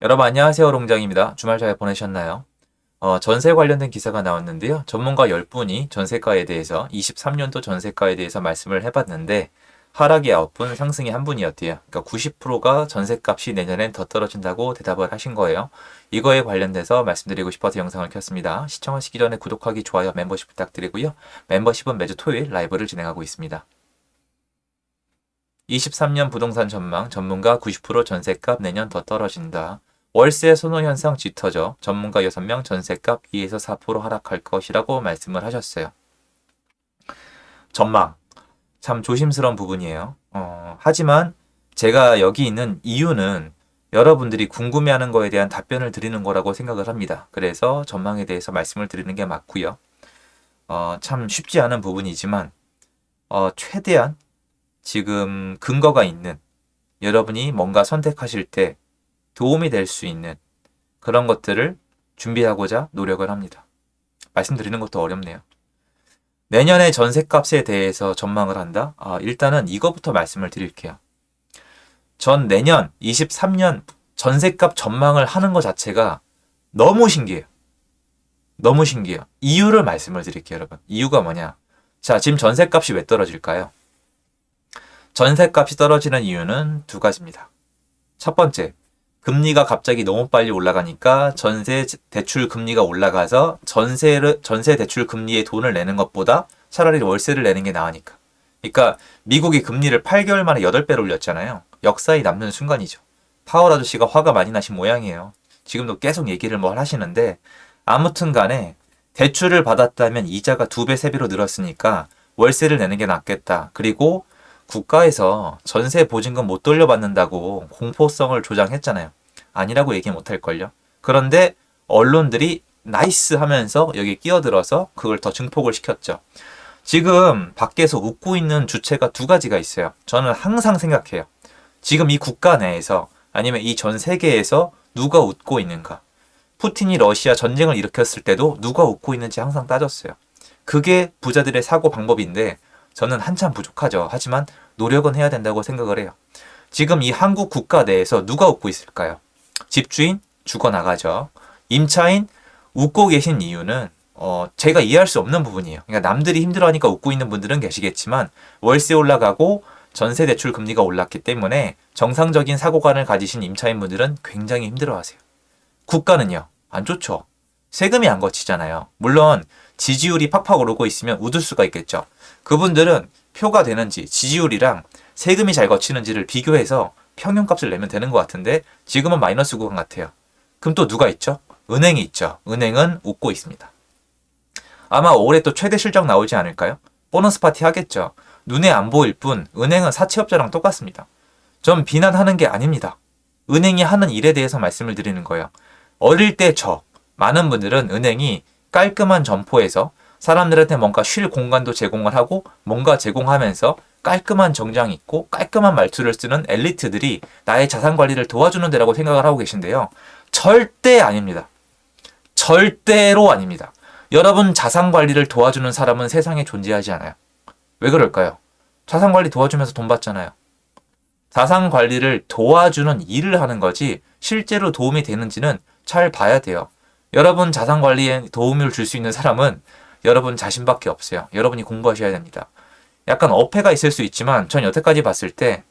여러분 안녕하세요. 롱장입니다. 주말 잘 보내셨나요? 전세 관련된 기사가 나왔는데요. 전문가 10분이 전세가에 대해서 23년도 전세가에 대해서 말씀을 해봤는데 하락이 9분, 상승이 1분이었대요. 그러니까 90%가 전세값이 내년엔 더 떨어진다고 대답을 하신 거예요. 이거에 관련돼서 말씀드리고 싶어서 영상을 켰습니다. 시청하시기 전에 구독하기, 좋아요, 멤버십 부탁드리고요. 멤버십은 매주 토요일 라이브를 진행하고 있습니다. 23년 부동산 전망, 전문가 90% 전세값 내년 더 떨어진다. 월세 선호 현상 짙어져 전문가 6명 전세값 2에서 4% 하락할 것이라고 말씀을 하셨어요. 전망. 참 조심스러운 부분이에요. 하지만 제가 여기 있는 이유는 여러분들이 궁금해하는 거에 대한 답변을 드리는 거라고 생각을 합니다. 그래서 전망에 대해서 말씀을 드리는 게 맞고요. 참 쉽지 않은 부분이지만 최대한 지금 근거가 있는 여러분이 뭔가 선택하실 때 도움이 될 수 있는 그런 것들을 준비하고자 노력을 합니다. 말씀드리는 것도 어렵네요. 내년의 전셋값에 대해서 전망을 한다? 일단은 이거부터 말씀을 드릴게요. 전 내년 23년 전셋값 전망을 하는 것 자체가 너무 신기해요. 너무 신기해요. 이유를 말씀을 드릴게요, 여러분. 이유가 뭐냐? 자, 지금 전셋값이 왜 떨어질까요? 전셋값이 떨어지는 이유는 두 가지입니다. 첫 번째, 금리가 갑자기 너무 빨리 올라가니까 전세 대출 금리가 올라가서 전세 대출 금리에 돈을 내는 것보다 차라리 월세를 내는 게 나으니까. 그러니까 미국이 금리를 8개월 만에 8배로 올렸잖아요. 역사에 남는 순간이죠. 파월 아저씨가 화가 많이 나신 모양이에요. 지금도 계속 얘기를 뭘 하시는데 아무튼 간에 대출을 받았다면 이자가 2배, 3배로 늘었으니까 월세를 내는 게 낫겠다. 그리고 국가에서 전세 보증금 못 돌려받는다고 공포성을 조장했잖아요. 아니라고 얘기 못할걸요. 그런데 언론들이 나이스 하면서 여기 끼어들어서 그걸 더 증폭을 시켰죠. 지금 밖에서 웃고 있는 주체가 두 가지가 있어요. 저는 항상 생각해요. 지금 이 국가 내에서 아니면 이 전 세계에서 누가 웃고 있는가. 푸틴이 러시아 전쟁을 일으켰을 때도 누가 웃고 있는지 항상 따졌어요. 그게 부자들의 사고 방법인데 저는 한참 부족하죠. 하지만 노력은 해야 된다고 생각을 해요. 지금 이 한국 국가 내에서 누가 웃고 있을까요? 집주인 죽어나가죠. 임차인 웃고 계신 이유는 제가 이해할 수 없는 부분이에요. 그러니까 남들이 힘들어하니까 웃고 있는 분들은 계시겠지만 월세 올라가고 전세 대출 금리가 올랐기 때문에 정상적인 사고관을 가지신 임차인분들은 굉장히 힘들어하세요. 국가는요. 안 좋죠. 세금이 안 거치잖아요. 물론 지지율이 팍팍 오르고 있으면 웃을 수가 있겠죠. 그분들은 표가 되는지 지지율이랑 세금이 잘 거치는지를 비교해서 평균값을 내면 되는 것 같은데 지금은 마이너스 구간 같아요. 그럼 또 누가 있죠? 은행이 있죠. 은행은 웃고 있습니다. 아마 올해 또 최대 실적 나오지 않을까요? 보너스 파티 하겠죠. 눈에 안 보일 뿐 은행은 사채업자랑 똑같습니다. 전 비난하는 게 아닙니다. 은행이 하는 일에 대해서 말씀을 드리는 거예요. 어릴 때 많은 분들은 은행이 깔끔한 점포에서 사람들한테 뭔가 쉴 공간도 제공을 하고 뭔가 제공하면서 깔끔한 정장이 있고 깔끔한 말투를 쓰는 엘리트들이 나의 자산 관리를 도와주는 데라고 생각을 하고 계신데요. 절대 아닙니다. 절대로 아닙니다. 여러분 자산 관리를 도와주는 사람은 세상에 존재하지 않아요. 왜 그럴까요? 자산 관리 도와주면서 돈 받잖아요. 자산 관리를 도와주는 일을 하는 거지 실제로 도움이 되는지는 잘 봐야 돼요. 여러분 자산 관리에 도움을 줄 수 있는 사람은 여러분 자신밖에 없어요. 여러분이 공부하셔야 됩니다. 약간 어폐가 있을 수 있지만 전 여태까지 봤을 때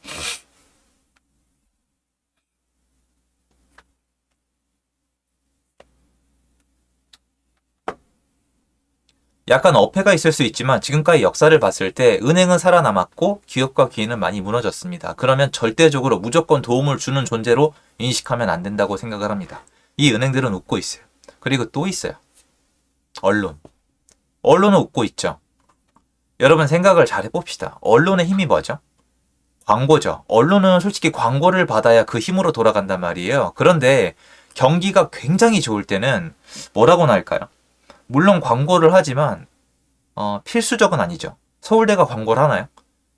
약간 어폐가 있을 수 있지만 지금까지 역사를 봤을 때 은행은 살아남았고 기업과 기회는 많이 무너졌습니다. 그러면 절대적으로 무조건 도움을 주는 존재로 인식하면 안 된다고 생각을 합니다. 이 은행들은 웃고 있어요. 그리고 또 있어요. 언론. 언론은 웃고 있죠. 여러분 생각을 잘 해봅시다. 언론의 힘이 뭐죠? 광고죠. 언론은 솔직히 광고를 받아야 그 힘으로 돌아간단 말이에요. 그런데 경기가 굉장히 좋을 때는 뭐라고나 할까요? 물론 광고를 하지만 필수적은 아니죠. 서울대가 광고를 하나요?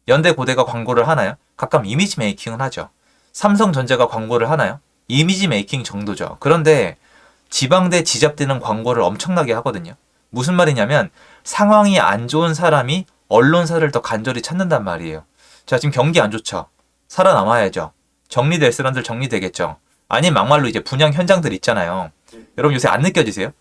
연대 고대가 광고를 하나요? 각각 이미지 메이킹을 하죠. 삼성전자가 광고를 하나요? 이미지 메이킹 정도죠. 그런데 지방대 지잡되는 광고를 엄청나게 하거든요. 무슨 말이냐면 상황이 안 좋은 사람이 언론사를 더 간절히 찾는단 말이에요. 자, 지금 경기 안 좋죠. 살아남아야죠. 정리될 사람들 정리되겠죠. 아니 막말로 이제 분양 현장들 있잖아요. 여러분 요새 안 느껴지세요?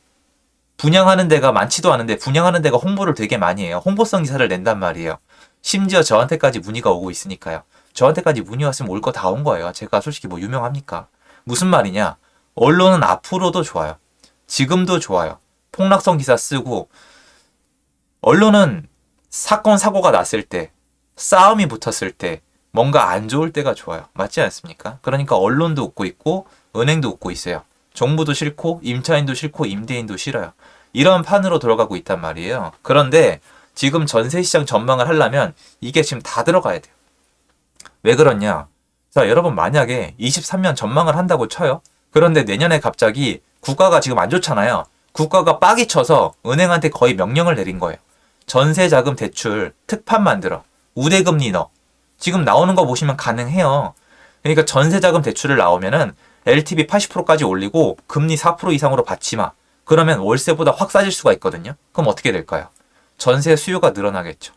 분양하는 데가 많지도 않은데 분양하는 데가 홍보를 되게 많이 해요. 홍보성 기사를 낸단 말이에요. 심지어 저한테까지 문의가 오고 있으니까요. 저한테까지 문의 왔으면 올 거 다 온 거예요. 제가 솔직히 뭐 유명합니까? 무슨 말이냐? 언론은 앞으로도 좋아요. 지금도 좋아요. 폭락성 기사 쓰고 언론은 사건 사고가 났을 때 싸움이 붙었을 때 뭔가 안 좋을 때가 좋아요. 맞지 않습니까? 그러니까 언론도 웃고 있고 은행도 웃고 있어요. 정부도 싫고 임차인도 싫고 임대인도 싫어요. 이런 판으로 돌아가고 있단 말이에요. 그런데 지금 전세시장 전망을 하려면 이게 지금 다 들어가야 돼요. 왜 그러냐? 자, 여러분 만약에 23년 전망을 한다고 쳐요. 그런데 내년에 갑자기 국가가 지금 안 좋잖아요. 국가가 빡이 쳐서 은행한테 거의 명령을 내린 거예요. 전세자금 대출 특판 만들어. 우대금리 넣어. 지금 나오는 거 보시면 가능해요. 그러니까 전세자금 대출을 나오면은 LTV 80%까지 올리고 금리 4% 이상으로 받지 마. 그러면 월세보다 확 싸질 수가 있거든요. 그럼 어떻게 될까요? 전세 수요가 늘어나겠죠.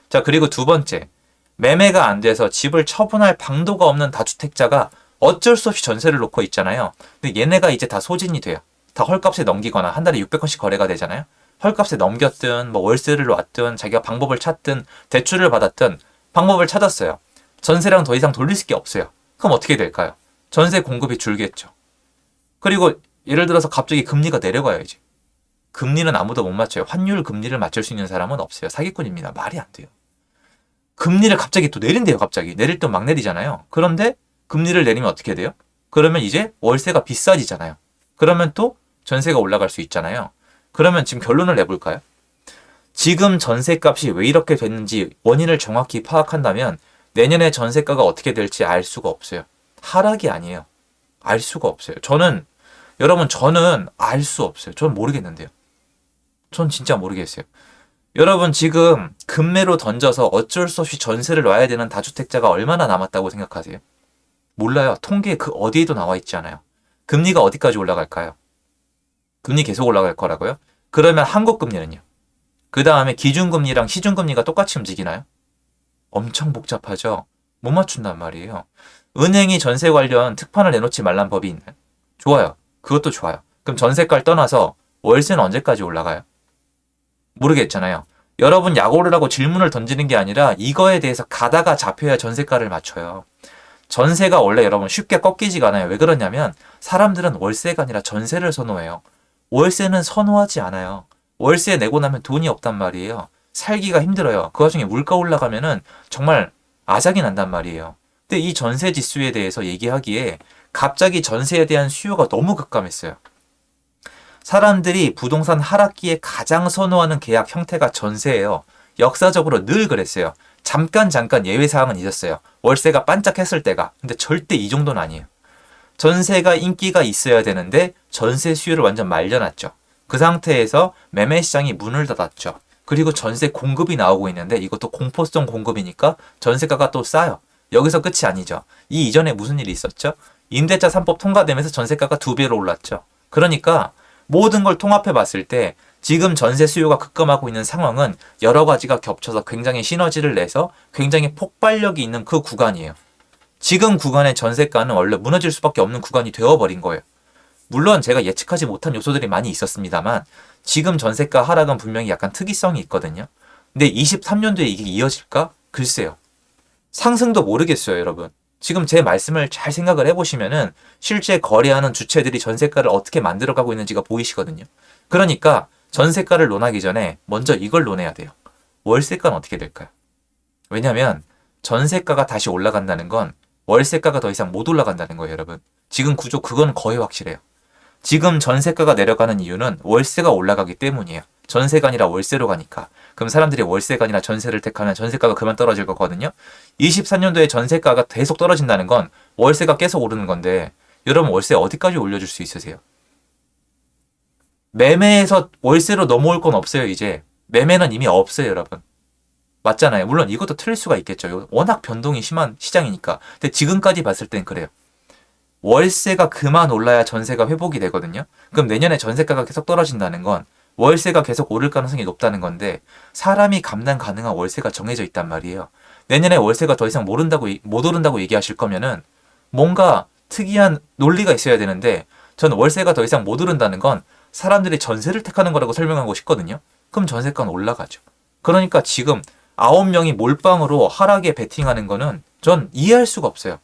자, 그리고 두 번째. 매매가 안 돼서 집을 처분할 방도가 없는 다주택자가 어쩔 수 없이 전세를 놓고 있잖아요. 근데 얘네가 이제 다 소진이 돼요. 다 헐값에 넘기거나 한 달에 600건씩 거래가 되잖아요. 헐값에 넘겼든 뭐 월세를 놨든 자기가 방법을 찾든 대출을 받았든 방법을 찾았어요. 전세랑 더 이상 돌릴 게 없어요. 그럼 어떻게 될까요? 전세 공급이 줄겠죠. 그리고 예를 들어서 갑자기 금리가 내려가요, 이제. 금리는 아무도 못 맞춰요. 환율 금리를 맞출 수 있는 사람은 없어요. 사기꾼입니다. 말이 안 돼요. 금리를 갑자기 또 내린대요, 갑자기. 내릴 땐 막 내리잖아요. 그런데 금리를 내리면 어떻게 돼요? 그러면 이제 월세가 비싸지잖아요. 그러면 또 전세가 올라갈 수 있잖아요. 그러면 지금 결론을 내볼까요? 지금 전세값이 왜 이렇게 됐는지 원인을 정확히 파악한다면 내년에 전세가가 어떻게 될지 알 수가 없어요. 하락이 아니에요. 알 수가 없어요. 저는 알 수 없어요. 전 모르겠는데요. 전 진짜 모르겠어요. 여러분 지금 급매로 던져서 어쩔 수 없이 전세를 놔야 되는 다주택자가 얼마나 남았다고 생각하세요? 몰라요. 통계에 그 어디에도 나와 있지 않아요. 금리가 어디까지 올라갈까요? 금리 계속 올라갈 거라고요? 그러면 한국 금리는요? 그 다음에 기준금리랑 시중금리가 똑같이 움직이나요? 엄청 복잡하죠? 못 맞춘단 말이에요. 은행이 전세 관련 특판을 내놓지 말란 법이 있나요? 좋아요. 그것도 좋아요. 그럼 전세가를 떠나서 월세는 언제까지 올라가요? 모르겠잖아요. 여러분 약 오르라고 질문을 던지는 게 아니라 이거에 대해서 가다가 잡혀야 전세가를 맞춰요. 전세가 원래 여러분 쉽게 꺾이지가 않아요. 왜 그러냐면 사람들은 월세가 아니라 전세를 선호해요. 월세는 선호하지 않아요. 월세 내고 나면 돈이 없단 말이에요. 살기가 힘들어요. 그 와중에 물가 올라가면은 정말 아작이 난단 말이에요. 근데 이 전세 지수에 대해서 얘기하기에 갑자기 전세에 대한 수요가 너무 급감했어요. 사람들이 부동산 하락기에 가장 선호하는 계약 형태가 전세예요. 역사적으로 늘 그랬어요. 잠깐 예외 사항은 있었어요. 월세가 반짝했을 때가. 근데 절대 이 정도는 아니에요. 전세가 인기가 있어야 되는데 전세 수요를 완전 말려놨죠. 그 상태에서 매매 시장이 문을 닫았죠. 그리고 전세 공급이 나오고 있는데 이것도 공포성 공급이니까 전세가가 또 싸요. 여기서 끝이 아니죠. 이 이전에 무슨 일이 있었죠? 임대차 3법 통과되면서 전세가가 2배로 올랐죠. 그러니까 모든 걸 통합해 봤을 때 지금 전세 수요가 급감하고 있는 상황은 여러 가지가 겹쳐서 굉장히 시너지를 내서 굉장히 폭발력이 있는 그 구간이에요. 지금 구간의 전세가는 원래 무너질 수밖에 없는 구간이 되어버린 거예요. 물론 제가 예측하지 못한 요소들이 많이 있었습니다만 지금 전세가 하락은 분명히 약간 특이성이 있거든요. 근데 23년도에 이게 이어질까? 글쎄요. 상승도 모르겠어요, 여러분. 지금 제 말씀을 잘 생각을 해보시면은 실제 거래하는 주체들이 전세가를 어떻게 만들어가고 있는지가 보이시거든요. 그러니까 전세가를 논하기 전에 먼저 이걸 논해야 돼요. 월세가는 어떻게 될까요? 왜냐면 전세가가 다시 올라간다는 건 월세가가 더 이상 못 올라간다는 거예요, 여러분. 지금 구조 그건 거의 확실해요. 지금 전세가가 내려가는 이유는 월세가 올라가기 때문이에요. 전세가 아니라 월세로 가니까. 그럼 사람들이 월세가 아니라 전세를 택하면 전세가가 그만 떨어질 거거든요. 24년도에 전세가가 계속 떨어진다는 건 월세가 계속 오르는 건데 여러분 월세 어디까지 올려줄 수 있으세요? 매매에서 월세로 넘어올 건 없어요, 이제. 매매는 이미 없어요, 여러분. 맞잖아요. 물론 이것도 틀릴 수가 있겠죠. 워낙 변동이 심한 시장이니까. 근데 지금까지 봤을 땐 그래요. 월세가 그만 올라야 전세가 회복이 되거든요. 그럼 내년에 전세가가 계속 떨어진다는 건 월세가 계속 오를 가능성이 높다는 건데 사람이 감당 가능한 월세가 정해져 있단 말이에요. 내년에 월세가 더 이상 못 오른다고 얘기하실 거면은 뭔가 특이한 논리가 있어야 되는데 저는 월세가 더 이상 못 오른다는 건 사람들이 전세를 택하는 거라고 설명하고 싶거든요. 그럼 전세가는 올라가죠. 그러니까 지금 9명이 몰빵으로 하락에 베팅하는 거는 전 이해할 수가 없어요.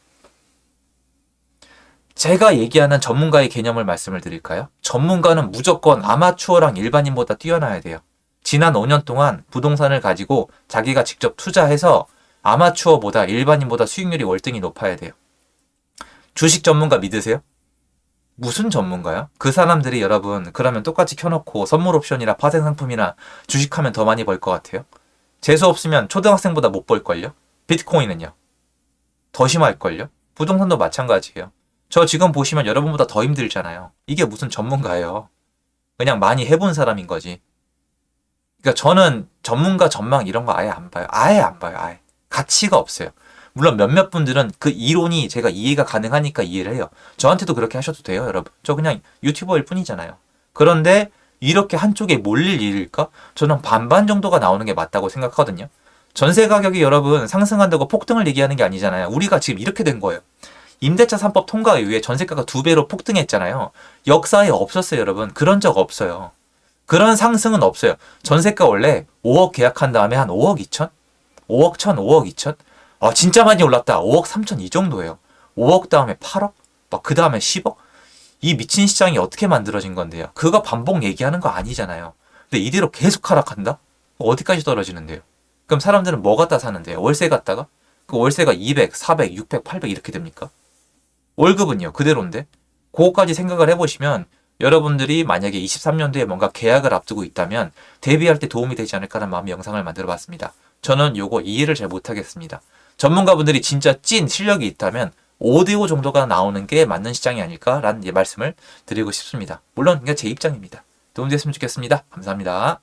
제가 얘기하는 전문가의 개념을 말씀을 드릴까요? 전문가는 무조건 아마추어랑 일반인보다 뛰어나야 돼요. 지난 5년 동안 부동산을 가지고 자기가 직접 투자해서 아마추어보다 일반인보다 수익률이 월등히 높아야 돼요. 주식 전문가 믿으세요? 무슨 전문가야? 그 사람들이 여러분 그러면 똑같이 켜놓고 선물 옵션이나 파생 상품이나 주식하면 더 많이 벌 것 같아요? 재수 없으면 초등학생보다 못 벌걸요? 비트코인은요? 더 심할걸요? 부동산도 마찬가지예요. 저 지금 보시면 여러분보다 더 힘들잖아요. 이게 무슨 전문가예요? 그냥 많이 해본 사람인 거지. 그러니까 저는 전문가 전망 이런 거 아예 안 봐요. 아예 안 봐요. 아예. 가치가 없어요. 물론 몇몇 분들은 그 이론이 제가 이해가 가능하니까 이해를 해요. 저한테도 그렇게 하셔도 돼요, 여러분. 저 그냥 유튜버일 뿐이잖아요. 그런데 이렇게 한쪽에 몰릴 일일까? 저는 반반 정도가 나오는 게 맞다고 생각하거든요. 전세 가격이 여러분 상승한다고 폭등을 얘기하는 게 아니잖아요. 우리가 지금 이렇게 된 거예요. 임대차 3법 통과에 의해 전세가가 2배로 폭등했잖아요. 역사에 없었어요, 여러분. 그런 적 없어요. 그런 상승은 없어요. 전세가 원래 5억 계약한 다음에 한 5억 2천? 5억 1천, 5억 2천? 아, 진짜 많이 올랐다. 5억 3천 이 정도예요. 5억 다음에 8억? 막 그 다음에 10억? 이 미친 시장이 어떻게 만들어진 건데요? 그거 반복 얘기하는 거 아니잖아요. 근데 이대로 계속 하락한다? 어디까지 떨어지는데요? 그럼 사람들은 뭐 갖다 사는데요? 월세 갖다가? 그 월세가 200, 400, 600, 800 이렇게 됩니까? 월급은요? 그대로인데? 그거까지 생각을 해보시면 여러분들이 만약에 23년도에 뭔가 계약을 앞두고 있다면 대비할 때 도움이 되지 않을까라는 마음의 영상을 만들어 봤습니다. 저는 요거 이해를 잘 못하겠습니다. 전문가분들이 진짜 찐 실력이 있다면 5대5 정도가 나오는 게 맞는 시장이 아닐까라는 말씀을 드리고 싶습니다. 물론 이게 제 입장입니다. 도움됐으면 좋겠습니다. 감사합니다.